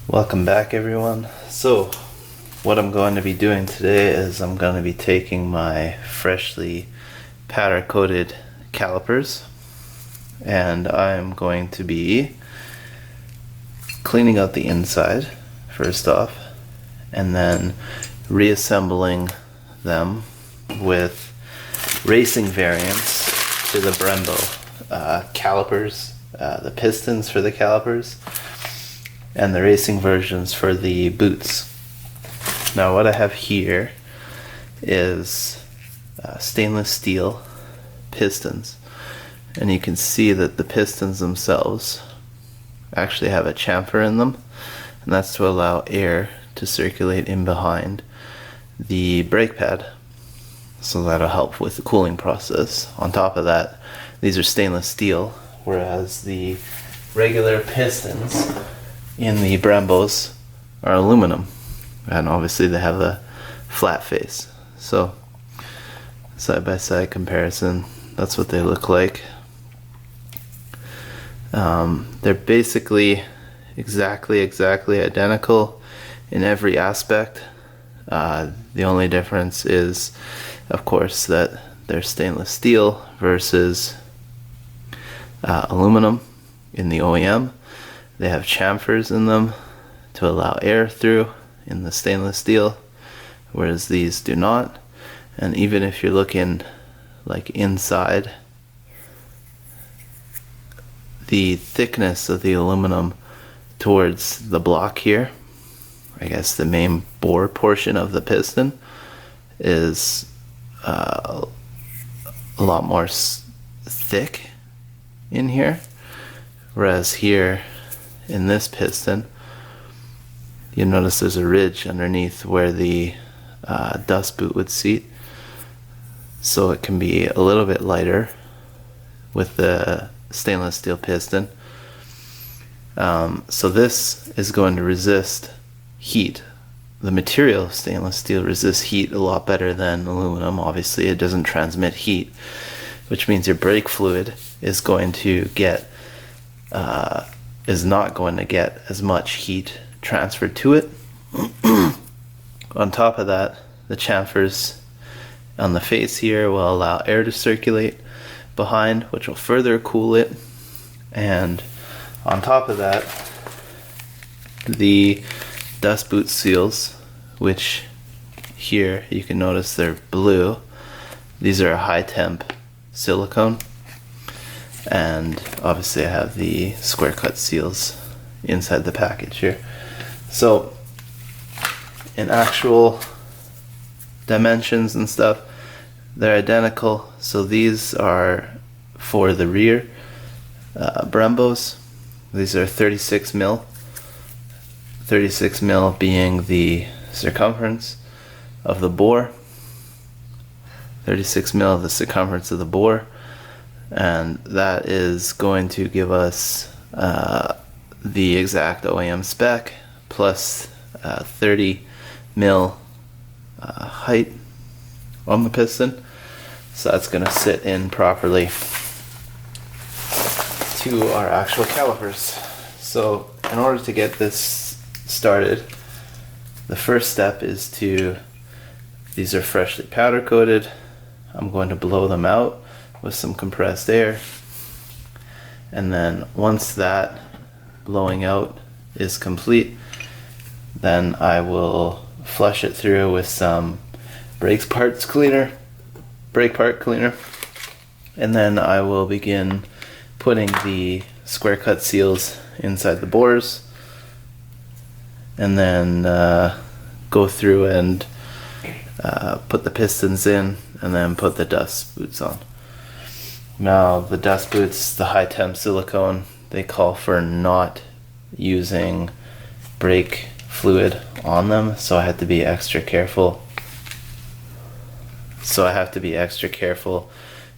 Welcome back, everyone. So what I'm going to be doing today is I'm going to be taking my freshly powder coated calipers and I'm going to be cleaning out the inside first off and then reassembling them with racing variants to the Brembo calipers, the pistons for the calipers, and the racing versions for the boots. Now what I have here is stainless steel pistons, and you can see that the pistons themselves actually have a chamfer in them, and that's to allow air to circulate in behind the brake pad, so that'll help with the cooling process. On top of that, these are stainless steel, whereas the regular pistons in the Brembos are aluminum, and obviously they have a flat face. So side by side comparison, that's what they look like. They're basically exactly identical in every aspect. The only difference is, of course, that they're stainless steel versus aluminum in the OEM. They have chamfers in them to allow air through in the stainless steel, whereas these do not. And even if you're looking like inside, the thickness of the aluminum towards the block here, I guess the main bore portion of the piston, is a lot more thick in here, whereas here in this piston you notice there's a ridge underneath where the dust boot would seat, so it can be a little bit lighter with the stainless steel piston. So this is going to resist heat. The material of stainless steel resists heat a lot better than aluminum. Obviously it doesn't transmit heat, which means your brake fluid is going to get not going to get as much heat transferred to it. On top of that, the chamfers on the face here will allow air to circulate behind, which will further cool it. And on top of that, the dust boot seals, which here you can notice they're blue. These are a high temp silicone, and obviously I have the square cut seals inside the package here. So in actual dimensions and stuff, they're identical. So these are for the rear Brembos. These are 36 mil. 36 mil being the circumference of the bore. 36 mil of the circumference of the bore, and that is going to give us the exact OEM spec plus 30 mil height on the piston. So that's going to sit in properly to our actual calipers. So in order to get this started, the first step is these are freshly powder coated. I'm going to blow them out with some compressed air, and then once that blowing out is complete, then I will flush it through with some brake part cleaner, and then I will begin putting the square cut seals inside the bores, and then go through and put the pistons in, and then put the dust boots on. Now the dust boots, the high temp silicone, they call for not using brake fluid on them, so I have to be extra careful.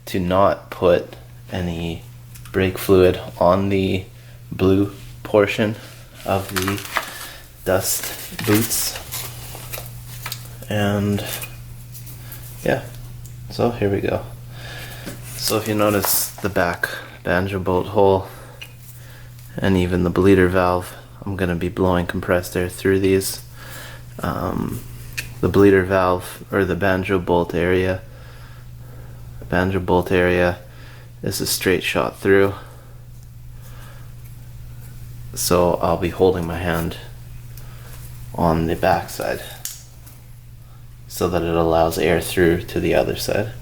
To not put any brake fluid on the blue portion of the dust boots. And yeah, so here we go. So if you notice the back banjo bolt hole and even the bleeder valve I'm going to be blowing compressed air through these. The bleeder valve, or the banjo bolt area, is a straight shot through. So I'll be holding my hand on the back side so that it allows air through to the other side.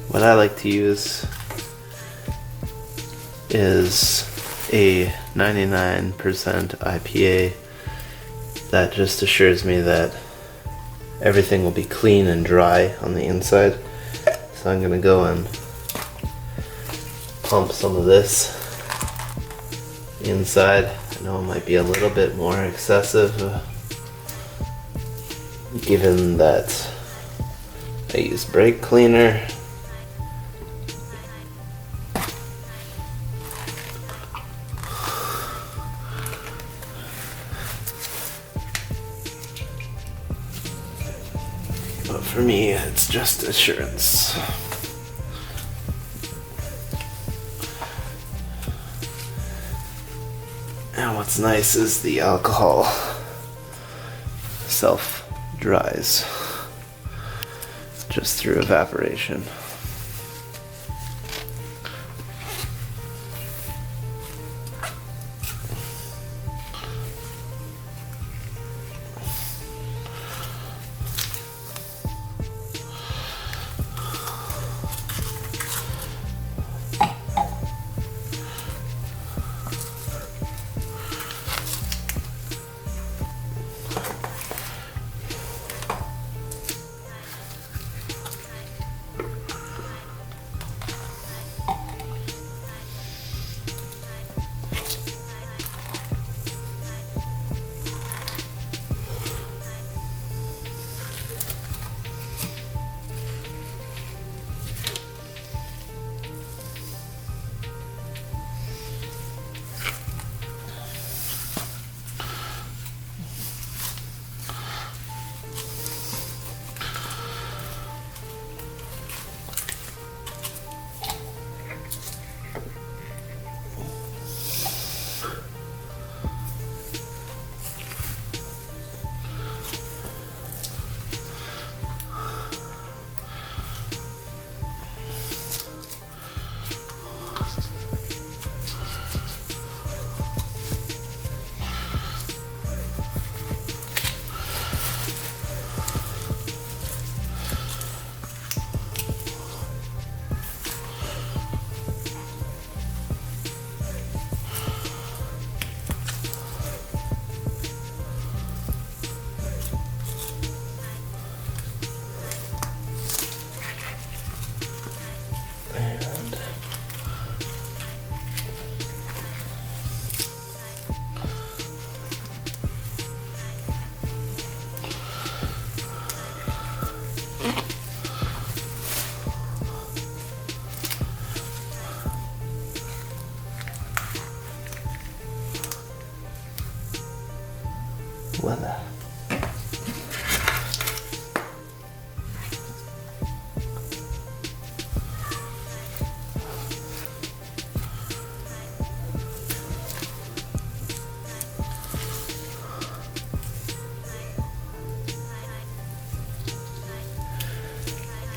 What I like to use is a 99% IPA. That just assures me that everything will be clean and dry on the inside. So I'm gonna go and pump some of this inside. I know it might be a little bit more excessive given that I use brake cleaner. But for me, it's just assurance. And what's nice is the alcohol self-dries just through evaporation. Weather.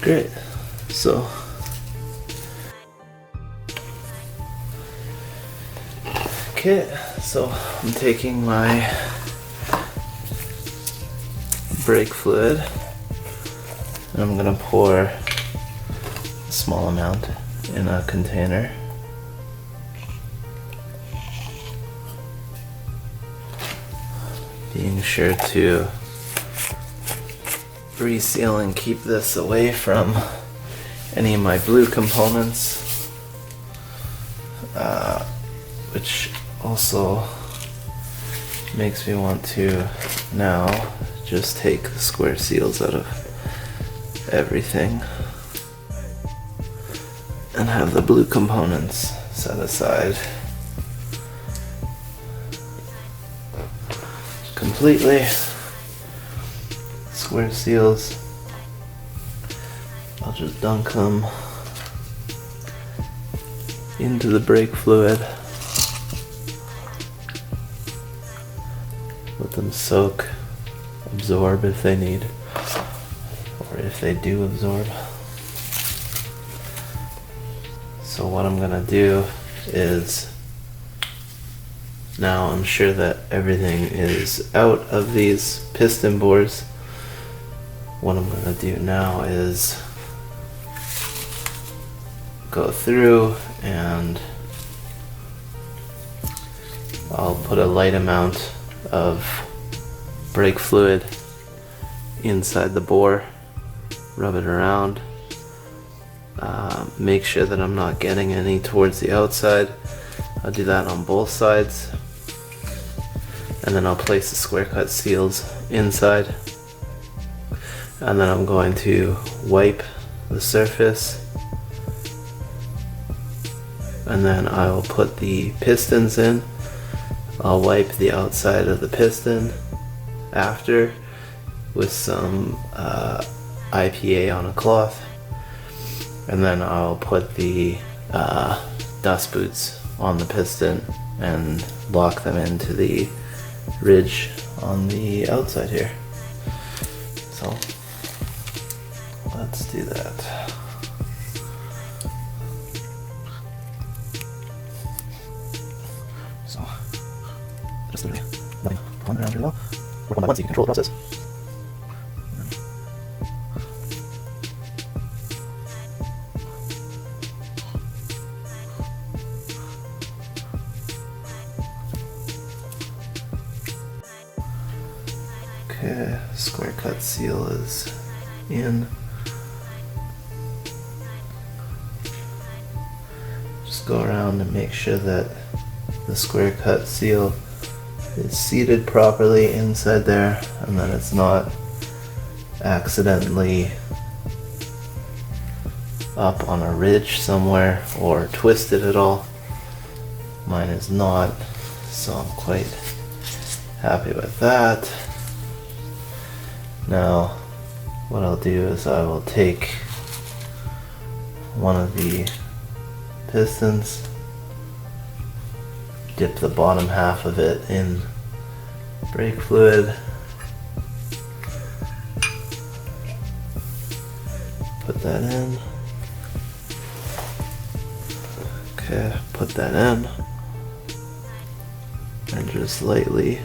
Great. So okay, so I'm taking my brake fluid and I'm gonna pour a small amount in a container. Being sure to reseal and keep this away from any of my blue components, which also makes me want to now just take the square seals out of everything and have the blue components set aside completely. Square seals, I'll just dunk them into the brake fluid, let them soak, absorb if they need, or if they do absorb. So what I'm gonna do is, now I'm sure that everything is out of these piston bores. What I'm gonna do now is go through and I'll put a light amount of brake fluid inside the bore, rub it around, make sure that I'm not getting any towards the outside. I'll do that on both sides, and then I'll place the square cut seals inside, and then I'm going to wipe the surface, and then I'll put the pistons in. I'll wipe the outside of the piston after with some IPA on a cloth, and then I'll put the dust boots on the piston and lock them into the ridge on the outside here. So let's do that. So just literally letting one around here now. Work one by one so you can control the process. Okay, square cut seal is in. Just go around and make sure that the square cut seal is seated properly inside there and that it's not accidentally up on a ridge somewhere or twisted at all. Mine is not, so I'm quite happy with that. Now what I'll do is I will take one of the pistons, dip the bottom half of it in brake fluid, put that in. Okay, put that in and just lightly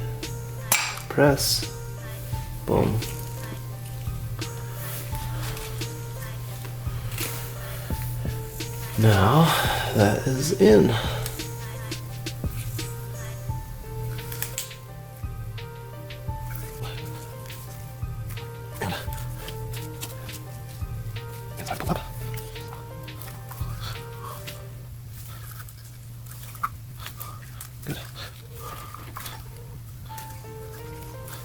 press. Boom. Now that is in. Good.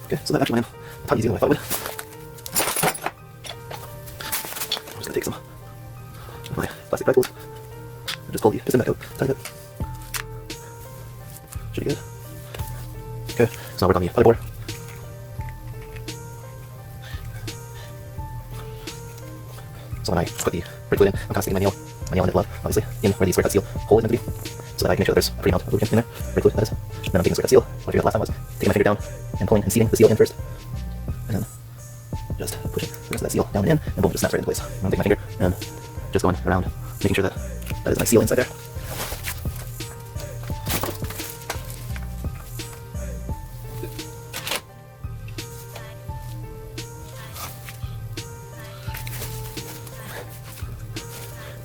Okay, so that actually went a ton easier than I thought it would. I'm just gonna take some of my plastic packables and just pull the piston back out a tiny bit. Should be good. Okay, so now work on the other bore. So when I put the brake fluid in, I'm constantly getting my nail in the glove, obviously, in where the square cut seal hole is meant to be, so that I can make sure that there's a pretty amount of lubricant in there, brake fluid that is. Then I'm taking the square cut seal, what I figured last time was taking my finger down and pulling and seating the seal in first, and then just pushing the rest of that seal down and in, and boom, just snaps right into place. I'm gonna take my finger and just going around, making sure that that is a nice seal inside there.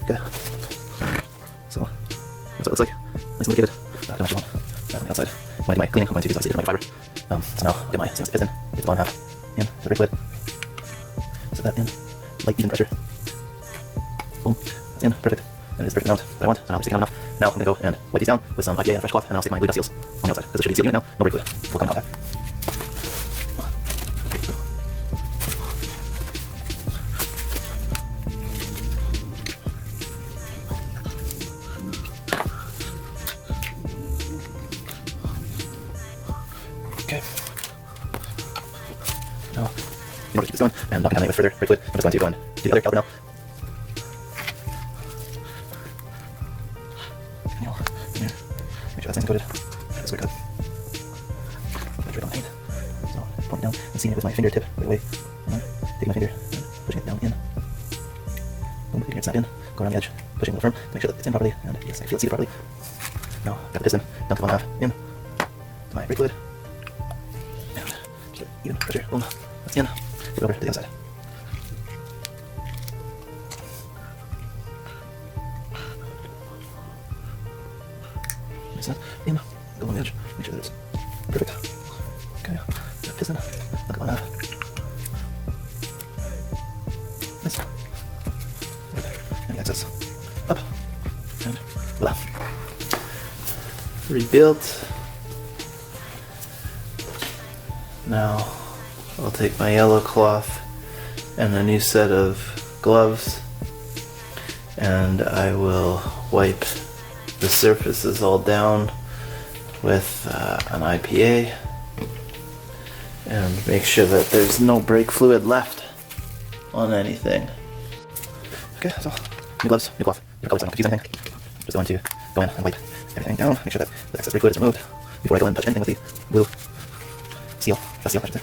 Okay. So that's what it looks like. Nice and lubricated. Don't actually want on the outside. When I do my cleaning, I'm going to use obviously different fiber. So now I'll get my stainless piston. Get the bottom half in the brake fluid. Set that in. Light even pressure. Boom. That's in. Perfect. And it's the perfect amount that I want. So now I'm sticking out enough. Now I'm going to go and wipe these down with some IPA and a fresh cloth, and I'll stick my glued seals on the outside because it should be sealed unit now. No brake fluid. We'll come out of that. Okay. Now, in order to keep this going and not contaminate with further brake fluid, I'm just going to go and do the other caliper now. Make sure that's nice and coated. That's good. Make sure I don't paint. So, pointing down and seeing it with my fingertip right away. And then taking my finger and pushing it down in. Boom, getting it snapped in. Go around the edge, pushing a little firm to make sure that it's in properly. And yes, I feel it seated properly. Now, got the piston down to 1/2 in to my brake fluid. And keep it even pressure. Boom, that's in. Flip it over to the other side. That in, go on the edge, make sure that it's perfect. Okay, that piston, look at 1/2. Nice. And the access up, and voila. Rebuilt. Now I'll take my yellow cloth and a new set of gloves, and I will wipe the surfaces all down with an IPA and make sure that there's no brake fluid left on anything. Okay, so new gloves, new cloth. New colors, I don't confuse anything. Just going to go in and wipe everything down, make sure that the excess brake fluid is removed before I go in and touch anything with the blue seal. That's seal, I should say.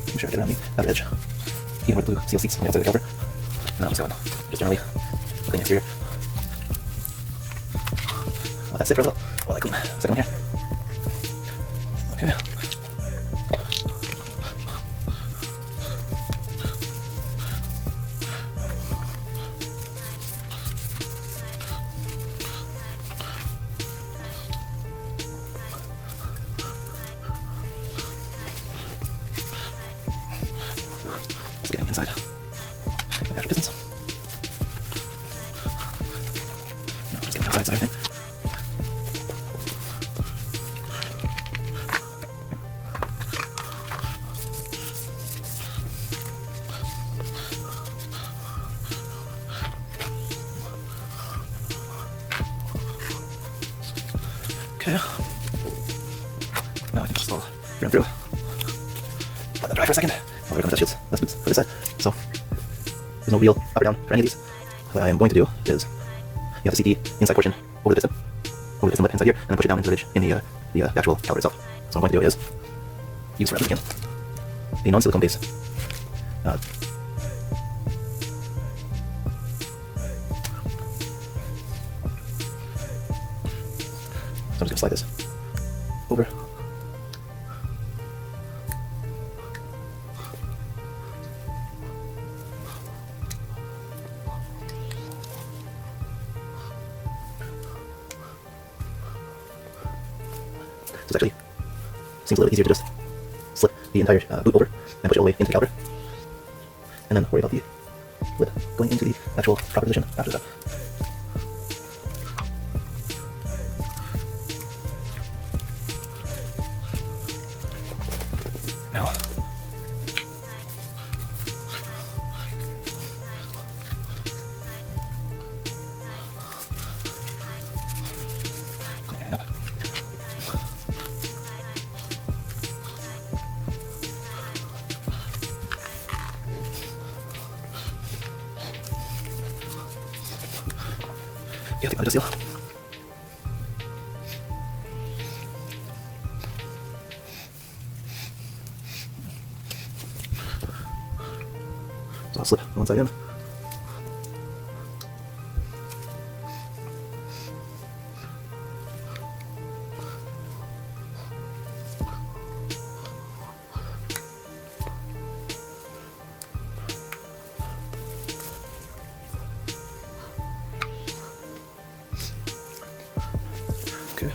Make sure I get around the outer edge, even with the blue seal seats on the outside of the caliper. And then I'm just going just generally clean the exterior. Let that sit for a little while I clean the second one here. Okay. Just getting inside the actual pistons. No, just getting outside everything. Okay. Now I can just all run through. Let that dry for a second. Oh, here comes that shields. That's boots for this side. So there's no wheel up or down for any of these. What I am going to do is you have to seat the inside portion over the piston lip inside here, and then push it down into the ridge in the actual caliper itself. So what I'm going to do is use for again a non-silicone base. So I'm just going to slide this over. So it actually seems a little easier to just slip the entire boot over and push it all the way into the caliper, and then worry about the lid going into the actual proper position after that. Now, clean it up. Yeah, I'll take the seal. So I'll slip one side in. Okay.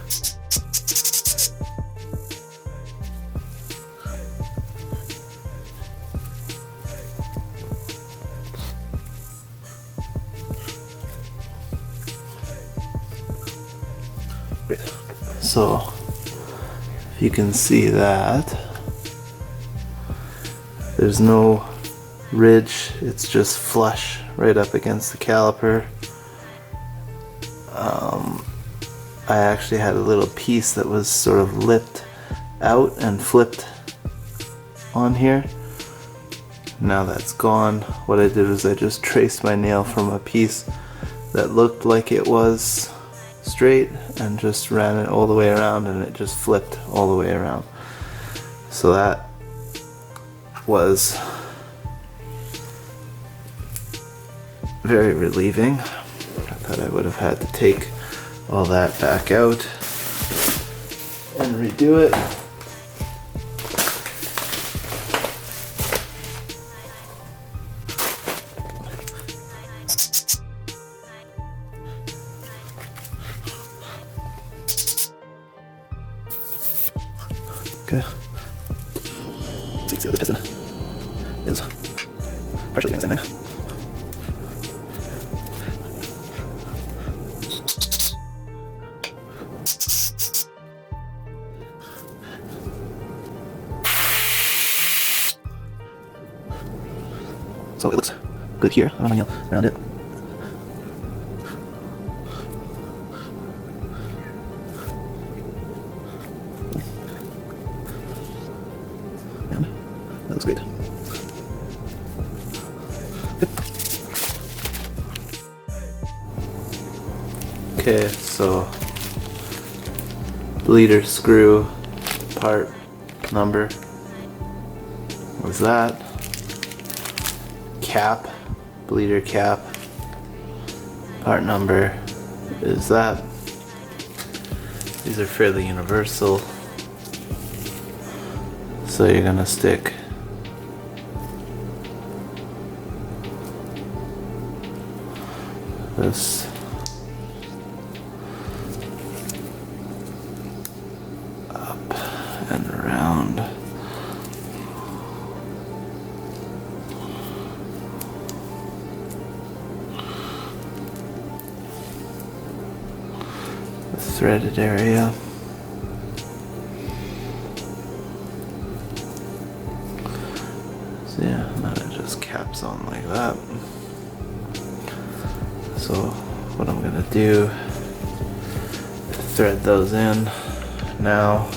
Great. So you can see that there's no ridge, it's just flush right up against the caliper. I actually had a little piece that was sort of lipped out and flipped on here. Now that's gone. What I did was I just traced my nail from a piece that looked like it was straight and just ran it all the way around, and it just flipped all the way around. So that was very relieving. I thought I would have had to take all that back out and redo it. Okay. So you can see what this piston is partially doing the same thing. So it looks good here. I don't know around it. And that looks great. Good. Okay, so bleeder screw part number was that. Cap, bleeder cap, part number is that. These are fairly universal, so you're gonna stick this up and around. Threaded area. So yeah, and then it just caps on like that. So what I'm gonna do is thread those in now.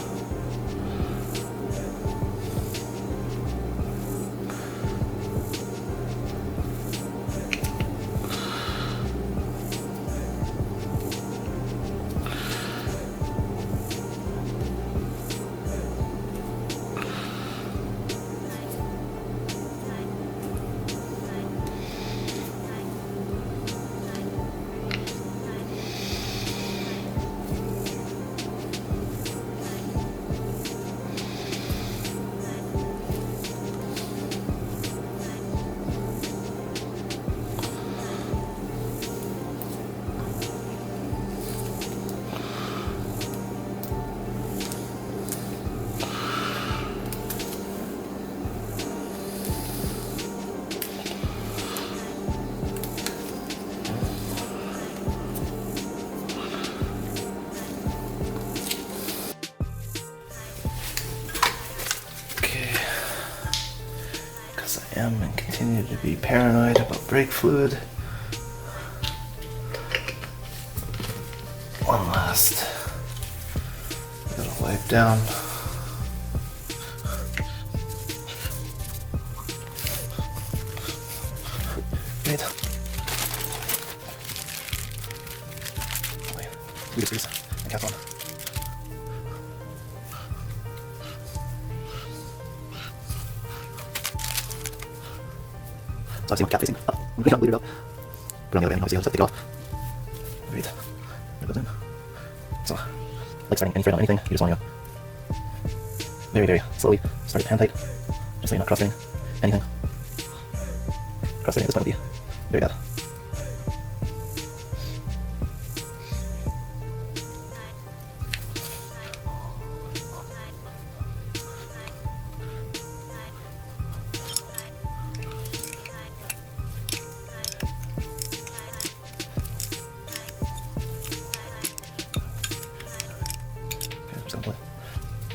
I am and continue to be paranoid about brake fluid. One last little wipe down. Great. Lead screws and cap on. So obviously, cap facing up. I'm not bleed it up. But on the other end, obviously, I'll just have to take it off. Right. There it goes in. So, like starting any thread on anything, you just want to go very, very slowly. Start it hand tight, just so you're not cross-threading anything. Cross-threading at this point would be very bad.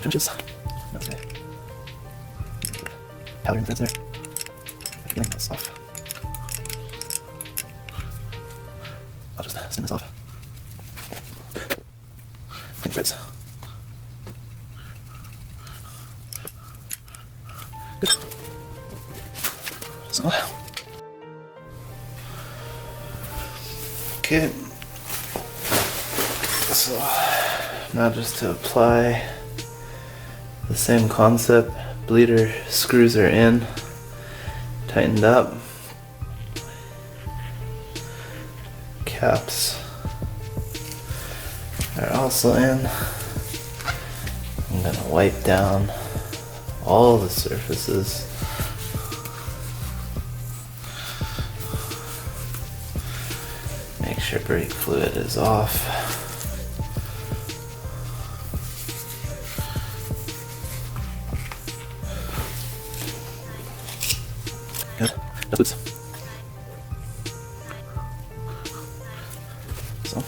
Finishes. That's okay. Powder in the threads there. I'm getting this off. I'll just spin this off. Clean threads. Good. So. Okay. So now just to apply the same concept, bleeder screws are in, tightened up, caps are also in. I'm gonna wipe down all the surfaces. Make sure brake fluid is off. Good. Just boots. So.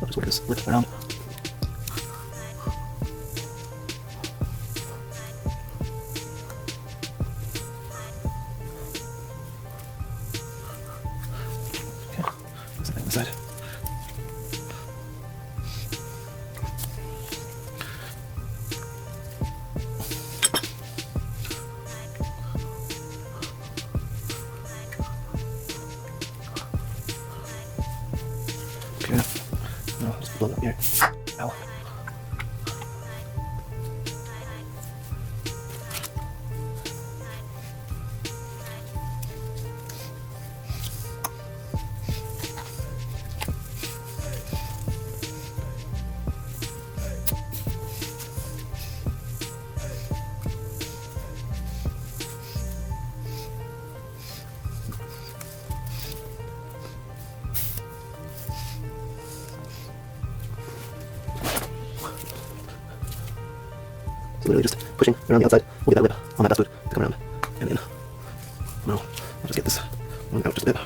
I'll just work this lip around. Okay. Something on the side. Okay, no, just blow it up here. Ow. So literally just pushing around the outside, we'll get that lip on that dust fluid to come around and in. No, I'll just get this one out just a bit.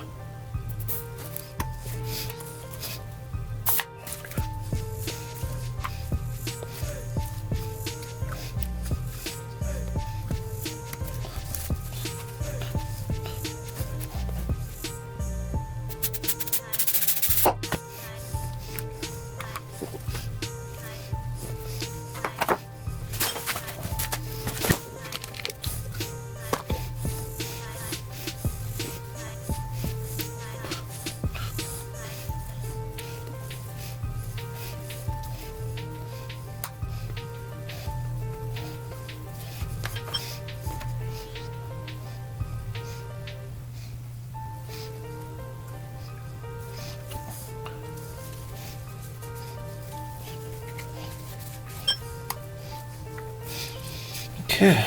Okay,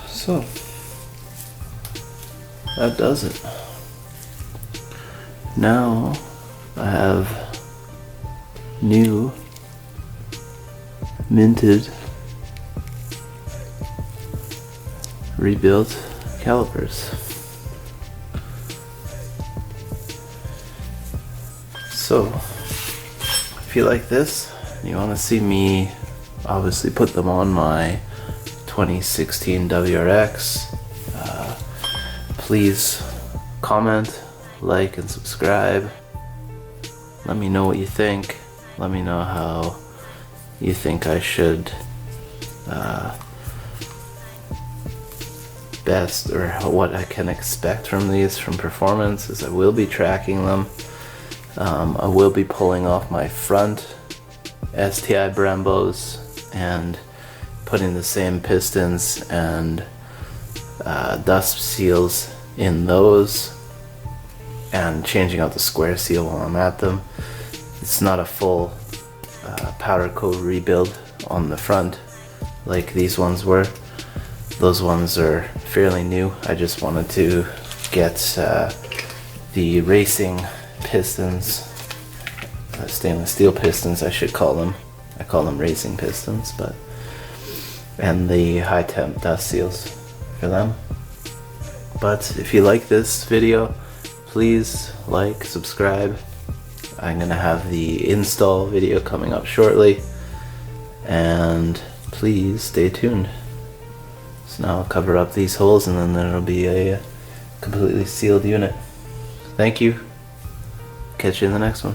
so that does it. Now I have new minted rebuilt calipers. So if you like this and you want to see me obviously put them on my 2016 WRX, please comment, like, and subscribe. Let me know what you think. Let me know how you think I should best, or what I can expect from these from performance, is I will be tracking them. I will be pulling off my front STI Brembos and putting the same pistons and dust seals in those, and changing out the square seal while I'm at them. It's not a full powder coat rebuild on the front like these ones were. Those ones are fairly new. I just wanted to get the racing pistons, stainless steel pistons I should call them. I call them racing pistons, but, and the high temp dust seals for them. But if you like this video, please like, subscribe. I'm gonna have the install video coming up shortly, and please stay tuned. So now I'll cover up these holes, and then it'll be a completely sealed unit. Thank you. Catch you in the next one.